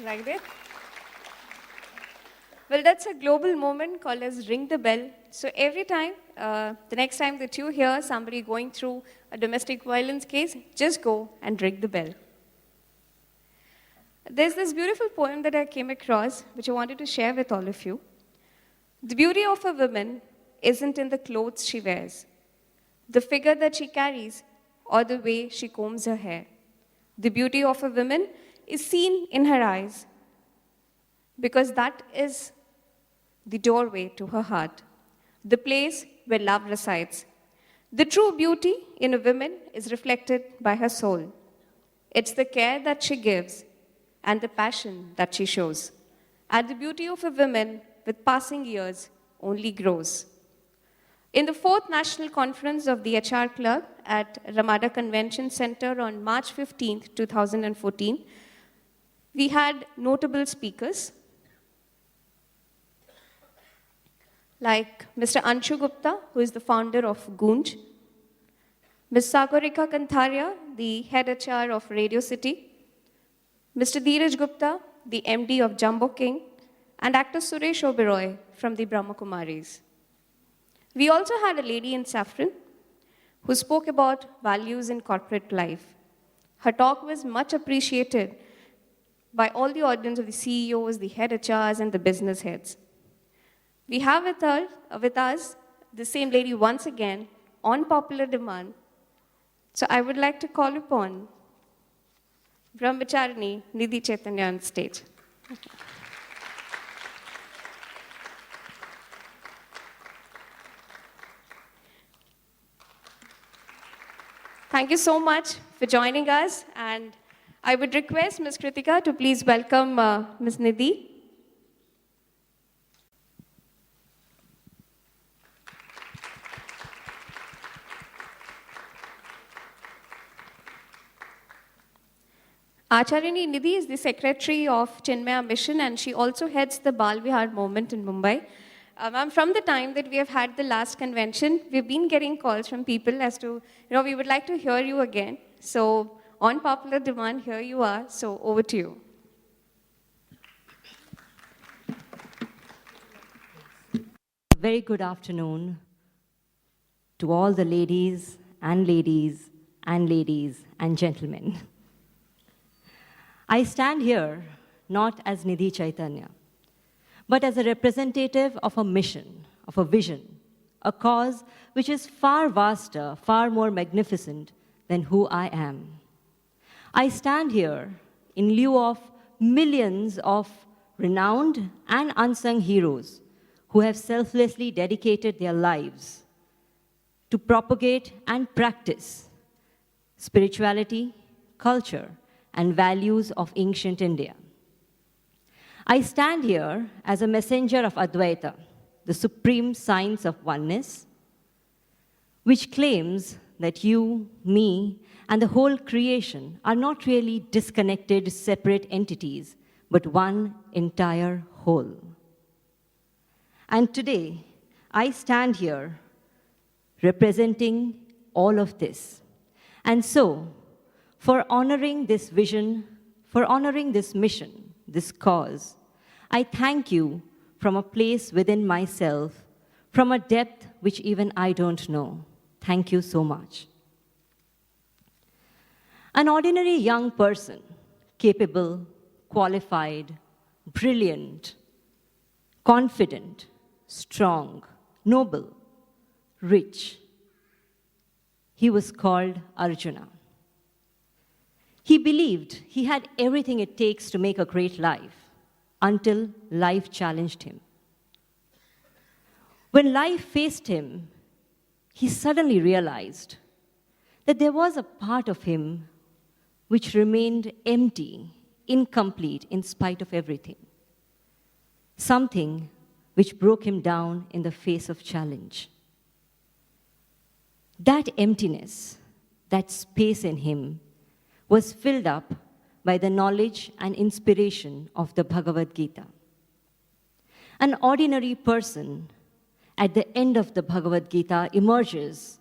Like that? Well, that's a global moment called as Ring the Bell. So every time, the next time that you hear somebody going through a domestic violence case, just go and ring the bell. There's this beautiful poem that I came across, which I wanted to share with all of you. The beauty of a woman isn't in the clothes she wears, the figure that she carries, or the way she combs her hair. The beauty of a woman is seen in her eyes, because that is the doorway to her heart, the place where love resides. The true beauty in a woman is reflected by her soul. It's the care that she gives and the passion that she shows. And the beauty of a woman with passing years only grows. In the 4th National Conference of the HR Club at Ramada Convention Center on March 15th, 2014, we had notable speakers like Mr. Anshu Gupta, who is the founder of Goonj, Ms. Sagarika Kantharia, the head HR of Radio City, Mr. Dheeraj Gupta, the MD of Jumbo King, and actor Suresh Oberoi from the Brahma Kumaris. We also had a lady in saffron who spoke about values in corporate life. Her talk was much appreciated by all the audience of the CEOs, the head HRs, and the business heads. We have with us the same lady once again on popular demand. So I would like to call upon Brahmacharini Nidhi Chaitanya on stage. Thank you so much for joining us, and I would request Ms. Kritika to please welcome Ms. Nidhi. Acharyani Nidhi is the secretary of Chinmaya Mission, and she also heads the Bal Vihar movement in Mumbai. Ma'am, from the time that we have had the last convention, we've been getting calls from people as to, we would like to hear you again. So, on popular demand, here you are. So, over to you. Very good afternoon to all the ladies and ladies and ladies and gentlemen. I stand here not as Nidhi Chaitanya, but as a representative of a mission, of a vision, a cause which is far vaster, far more magnificent than who I am. I stand here in lieu of millions of renowned and unsung heroes who have selflessly dedicated their lives to propagate and practice spirituality, culture, and values of ancient India. I stand here as a messenger of Advaita, the supreme science of oneness, which claims that you, me, and the whole creation are not really disconnected, separate entities, but one entire whole. And today, I stand here representing all of this. And so, for honoring this vision, for honoring this mission, this cause, I thank you from a place within myself, from a depth which even I don't know. Thank you so much. An ordinary young person, capable, qualified, brilliant, confident, strong, noble, rich. He was called Arjuna. He believed he had everything it takes to make a great life until life challenged him. When life faced him, he suddenly realized that there was a part of him which remained empty, incomplete in spite of everything. Something which broke him down in the face of challenge. That emptiness, that space in him, was filled up by the knowledge and inspiration of the Bhagavad Gita. An ordinary person at the end of the Bhagavad Gita emerges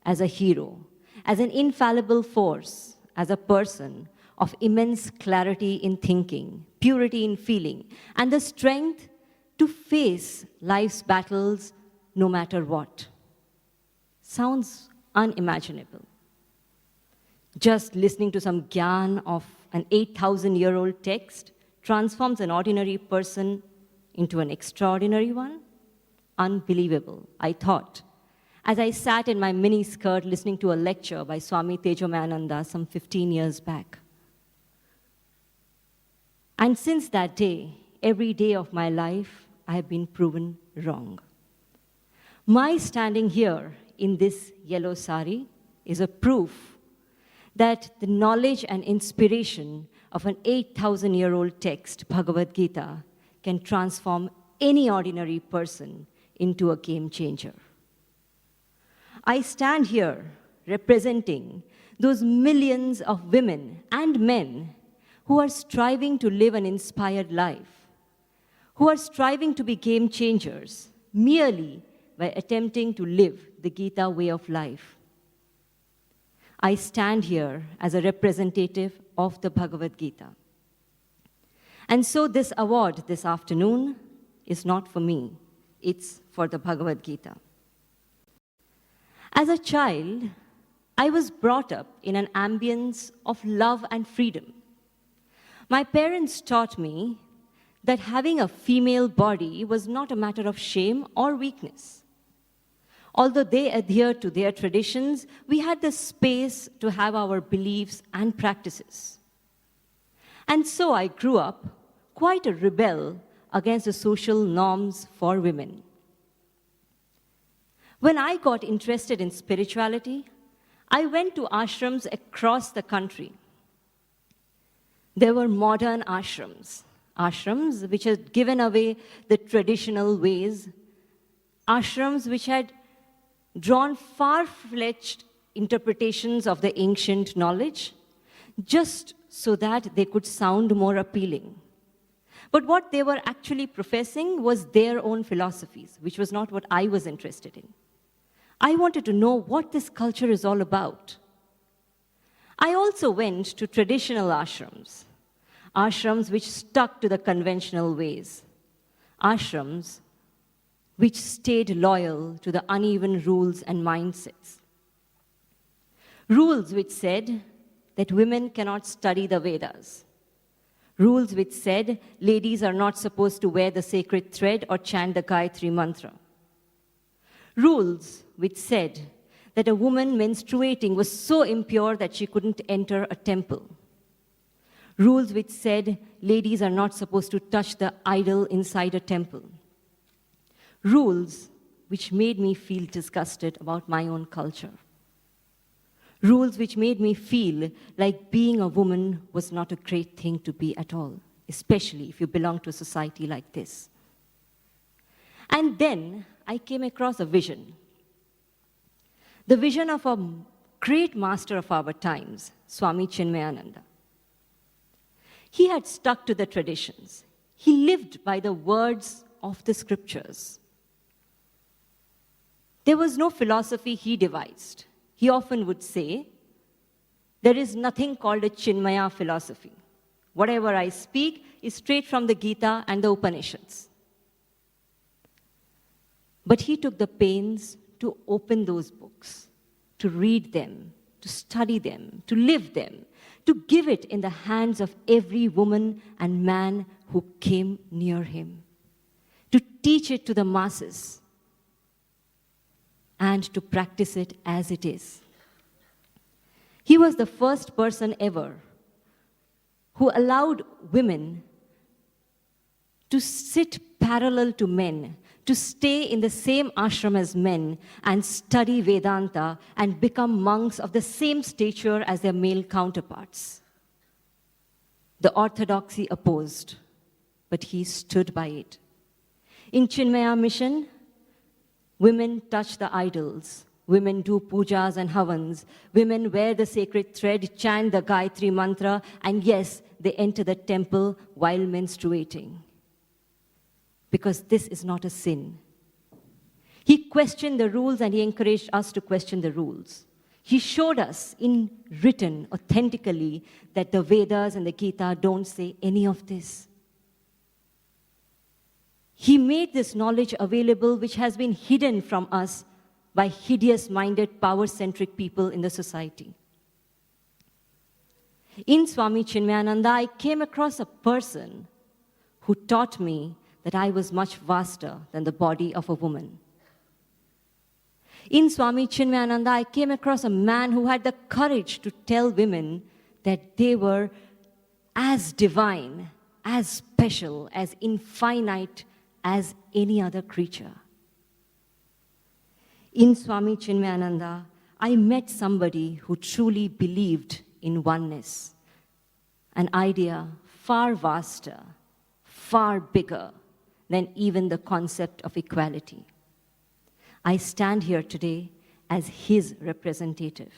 as a hero, as an infallible force, as a person of immense clarity in thinking, purity in feeling, and the strength to face life's battles no matter what. Sounds unimaginable. Just listening to some gyan of an 8,000-year-old text transforms an ordinary person into an extraordinary one? Unbelievable, I thought, as I sat in my mini skirt listening to a lecture by Swami Tejomayananda some 15 years back. And since that day, every day of my life, I have been proven wrong. My standing here in this yellow sari is a proof that the knowledge and inspiration of an 8,000-year-old text, Bhagavad Gita, can transform any ordinary person into a game changer. I stand here representing those millions of women and men who are striving to live an inspired life, who are striving to be game changers merely by attempting to live the Gita way of life. I stand here as a representative of the Bhagavad Gita. And so this award this afternoon is not for me, it's for the Bhagavad Gita. As a child, I was brought up in an ambience of love and freedom. My parents taught me that having a female body was not a matter of shame or weakness. Although they adhered to their traditions, we had the space to have our beliefs and practices. And so I grew up quite a rebel against the social norms for women. When I got interested in spirituality, I went to ashrams across the country. There were modern ashrams which had given away the traditional ways, ashrams which had drawn far-fetched interpretations of the ancient knowledge, just so that they could sound more appealing. But what they were actually professing was their own philosophies, which was not what I was interested in. I wanted to know what this culture is all about. I also went to traditional ashrams which stuck to the conventional ways, ashrams which stayed loyal to the uneven rules and mindsets. Rules which said that women cannot study the Vedas. Rules which said ladies are not supposed to wear the sacred thread or chant the Gayatri mantra. Rules which said that a woman menstruating was so impure that she couldn't enter a temple. Rules which said ladies are not supposed to touch the idol inside a temple. Rules which made me feel disgusted about my own culture. Rules which made me feel like being a woman was not a great thing to be at all, especially if you belong to a society like this. And then I came across a vision. The vision of a great master of our times, Swami Chinmayananda. He had stuck to the traditions. He lived by the words of the scriptures. There was no philosophy he devised. He often would say, there is nothing called a Chinmaya philosophy. Whatever I speak is straight from the Gita and the Upanishads. But he took the pains to open those books, to read them, to study them, to live them, to give it in the hands of every woman and man who came near him, to teach it to the masses, and to practice it as it is. He was the first person ever who allowed women to sit parallel to men, to stay in the same ashram as men and study Vedanta and become monks of the same stature as their male counterparts. The orthodoxy opposed, but he stood by it. In Chinmaya mission, women touch the idols, women do pujas and havans, women wear the sacred thread, chant the Gayatri mantra, and yes, they enter the temple while menstruating. Because this is not a sin. He questioned the rules and he encouraged us to question the rules. He showed us in written, authentically, that the Vedas and the Gita don't say any of this. He made this knowledge available, which has been hidden from us by hideous-minded, power-centric people in the society. In Swami Chinmayananda, I came across a person who taught me that I was much vaster than the body of a woman. In Swami Chinmayananda, I came across a man who had the courage to tell women that they were as divine, as special, as infinite as any other creature. In Swami Chinmayananda, I met somebody who truly believed in oneness, an idea far vaster, far bigger than even the concept of equality. I stand here today as his representative.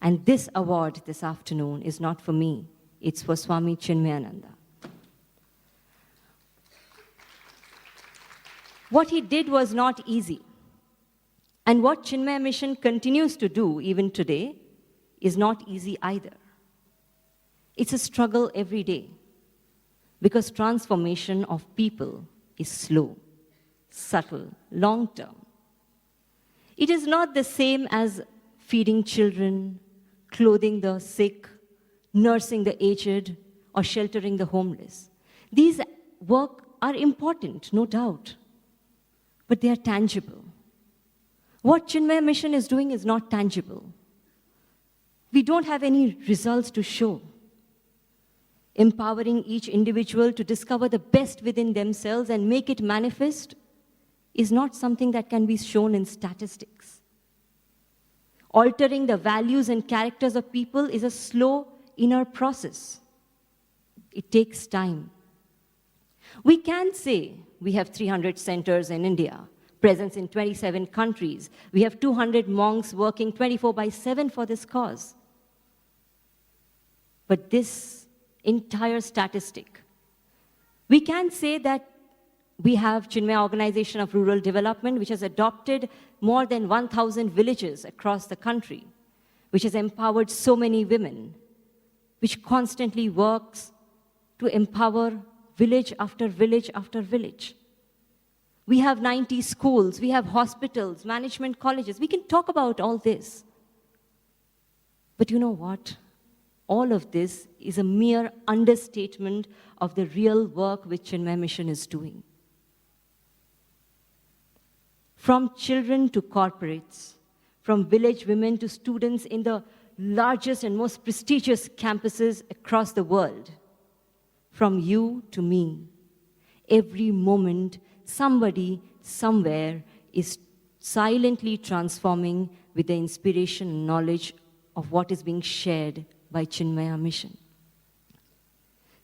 And this award this afternoon is not for me, it's for Swami Chinmayananda. What he did was not easy. And what Chinmaya Mission continues to do even today is not easy either. It's a struggle every day because transformation of people is slow, subtle, long-term. It is not the same as feeding children, clothing the sick, nursing the aged, or sheltering the homeless. These work are important, no doubt, but they are tangible. What Chinmaya Mission is doing is not tangible. We don't have any results to show. Empowering each individual to discover the best within themselves and make it manifest is not something that can be shown in statistics. Altering the values and characters of people is a slow inner process. It takes time. We can say we have 300 centers in India, presence in 27 countries. We have 200 monks working 24/7 for this cause. But this entire statistic, we can say that we have Chinmaya Organization of Rural Development, which has adopted more than 1,000 villages across the country, which has empowered so many women, which constantly works to empower village after village after village. We have 90 schools, we have hospitals, management colleges. We can talk about all this. But you know what? All of this is a mere understatement of the real work which Chinmaya Mission is doing. From children to corporates, from village women to students in the largest and most prestigious campuses across the world, from you to me, every moment, somebody, somewhere is silently transforming with the inspiration and knowledge of what is being shared by Chinmaya Mission.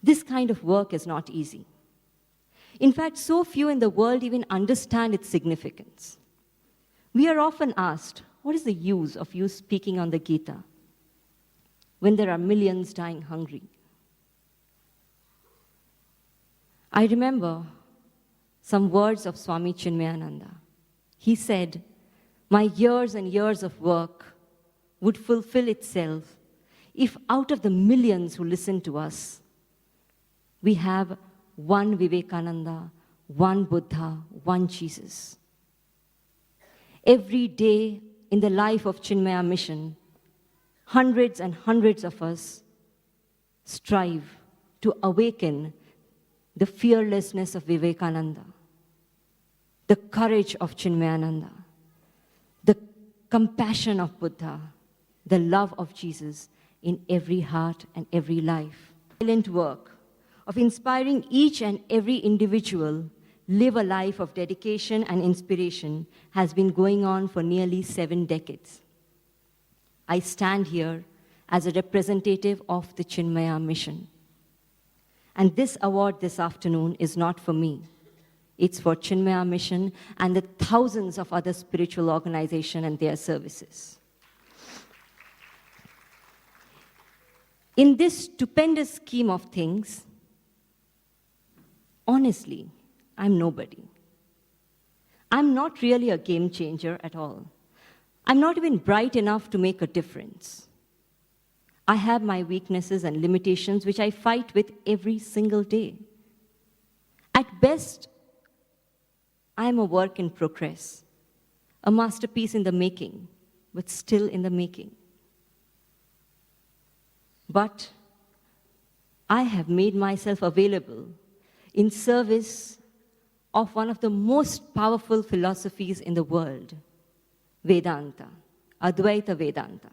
This kind of work is not easy. In fact, so few in the world even understand its significance. We are often asked, what is the use of you speaking on the Gita when there are millions dying hungry? I remember some words of Swami Chinmayananda. He said, "My years and years of work would fulfill itself if out of the millions who listen to us, we have one Vivekananda, one Buddha, one Jesus." Every day in the life of Chinmaya Mission, hundreds and hundreds of us strive to awaken the fearlessness of Vivekananda, the courage of Chinmayananda, the compassion of Buddha, the love of Jesus in every heart and every life. Silent work of inspiring each and every individual live a life of dedication and inspiration has been going on for nearly 7 decades. I stand here as a representative of the Chinmaya Mission. And this award this afternoon is not for me. It's for Chinmaya Mission and the thousands of other spiritual organizations and their services. In this stupendous scheme of things, honestly, I'm nobody. I'm not really a game changer at all. I'm not even bright enough to make a difference. I have my weaknesses and limitations which I fight with every single day. At best, I am a work in progress, a masterpiece in the making, but still in the making. But I have made myself available in service of one of the most powerful philosophies in the world, Vedanta, Advaita Vedanta.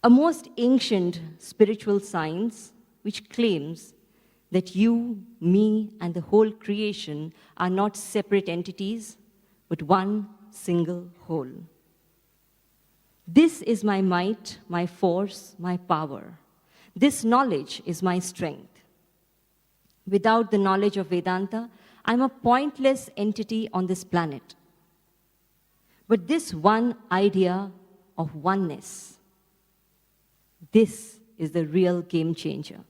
A most ancient spiritual science which claims that you, me, and the whole creation are not separate entities, but one single whole. This is my might, my force, my power. This knowledge is my strength. Without the knowledge of Vedanta, I'm a pointless entity on this planet. But this one idea of oneness, this is the real game changer.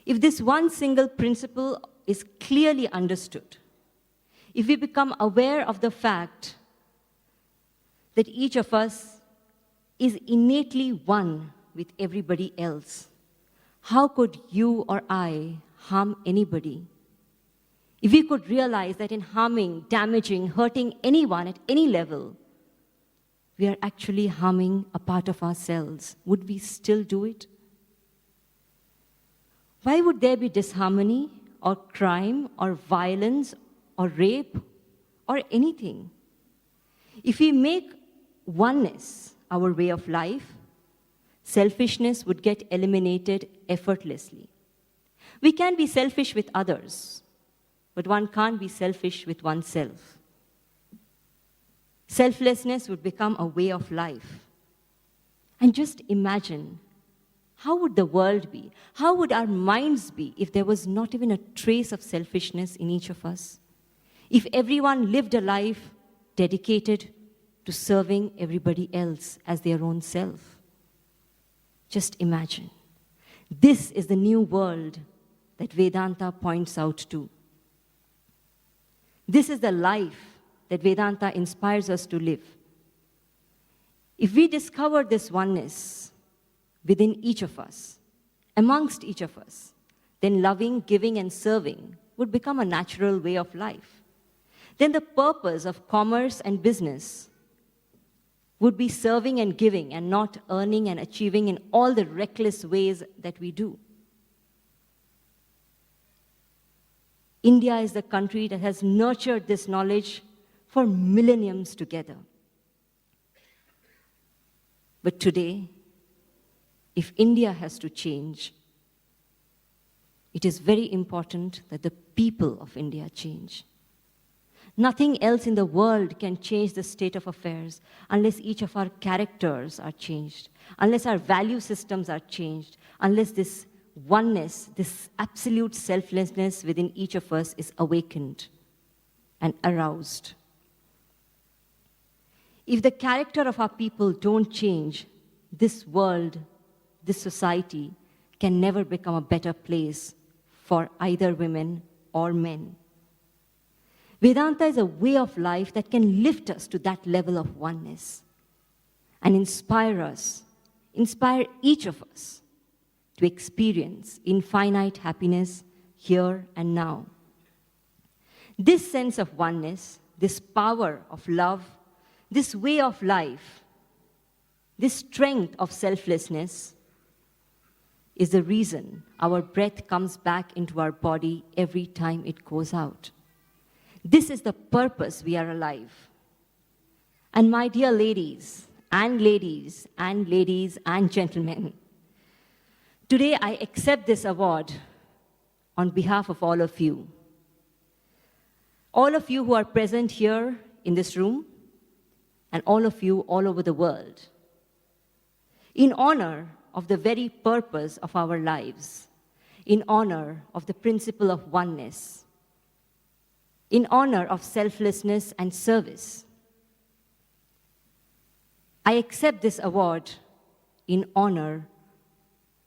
If this one single principle is clearly understood, if we become aware of the fact that each of us is innately one with everybody else, how could you or I harm anybody? If we could realize that in harming, damaging, hurting anyone at any level, we are actually harming a part of ourselves, would we still do it? Why would there be disharmony or crime or violence or rape or anything? If we make oneness our way of life, selfishness would get eliminated effortlessly. We can be selfish with others, but one can't be selfish with oneself. Selflessness would become a way of life. And just imagine, how would the world be? How would our minds be if there was not even a trace of selfishness in each of us? If everyone lived a life dedicated to serving everybody else as their own self? Just imagine. This is the new world that Vedanta points out to. This is the life that Vedanta inspires us to live. If we discover this oneness within each of us, amongst each of us, then loving, giving, and serving would become a natural way of life. Then the purpose of commerce and business would be serving and giving and not earning and achieving in all the reckless ways that we do. India is the country that has nurtured this knowledge for millenniums together. But today, if India has to change, it is very important that the people of India change. Nothing else in the world can change the state of affairs unless each of our characters are changed, unless our value systems are changed, unless this oneness, this absolute selflessness within each of us is awakened and aroused. If the character of our people don't change, this world, this society can never become a better place for either women or men. Vedanta is a way of life that can lift us to that level of oneness and inspire us, inspire each of us to experience infinite happiness here and now. This sense of oneness, this power of love, this way of life, this strength of selflessness is the reason our breath comes back into our body every time it goes out. This is the purpose we are alive. And my dear ladies and ladies and ladies and gentlemen, today I accept this award on behalf of all of you. All of you who are present here in this room and all of you all over the world. In honor of the very purpose of our lives, in honor of the principle of oneness, in honor of selflessness and service. I accept this award in honor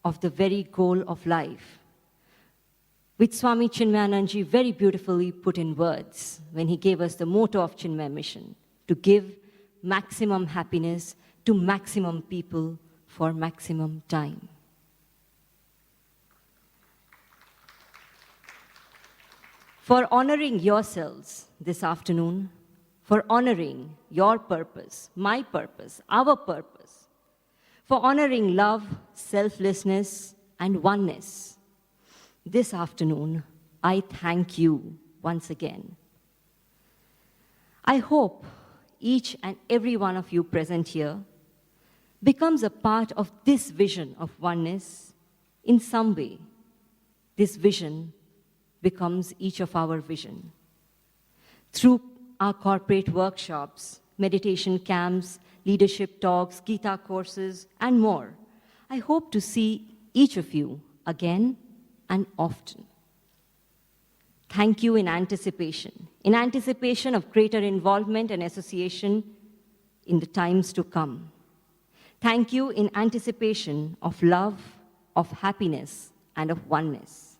of the very goal of life, which Swami Chinmayananji very beautifully put in words when he gave us the motto of Chinmaya Mission, to give, maximum happiness to maximum people for maximum time. For honoring yourselves this afternoon, for honoring your purpose, my purpose, our purpose, for honoring love, selflessness, and oneness. This afternoon, I thank you once again. I hope each and every one of you present here becomes a part of this vision of oneness in some way. This vision becomes each of our vision. Through our corporate workshops, meditation camps, leadership talks, Gita courses, and more, I hope to see each of you again and often. Thank you in anticipation of greater involvement and association in the times to come. Thank you in anticipation of love, of happiness, and of oneness.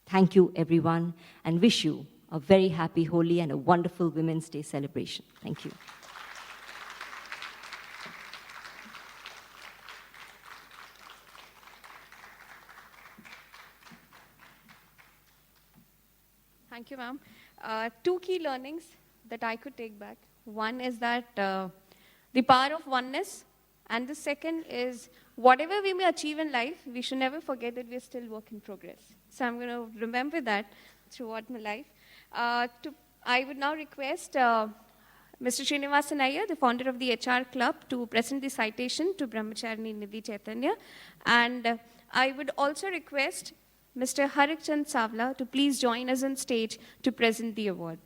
Thank you, everyone, and wish you a very happy Holi and a wonderful Women's Day celebration. Thank you. Thank you, ma'am. Two key learnings that I could take back. One is that the power of oneness, and the second is whatever we may achieve in life, we should never forget that we're still work in progress. So I'm going to remember that throughout my life. I would now request Mr. Srinivasan Iyer, the founder of the HR Club, to present the citation to Brahmacharini Nidhi Chaitanya. And I would also request Mr. Harikchand Savla to please join us on stage to present the award.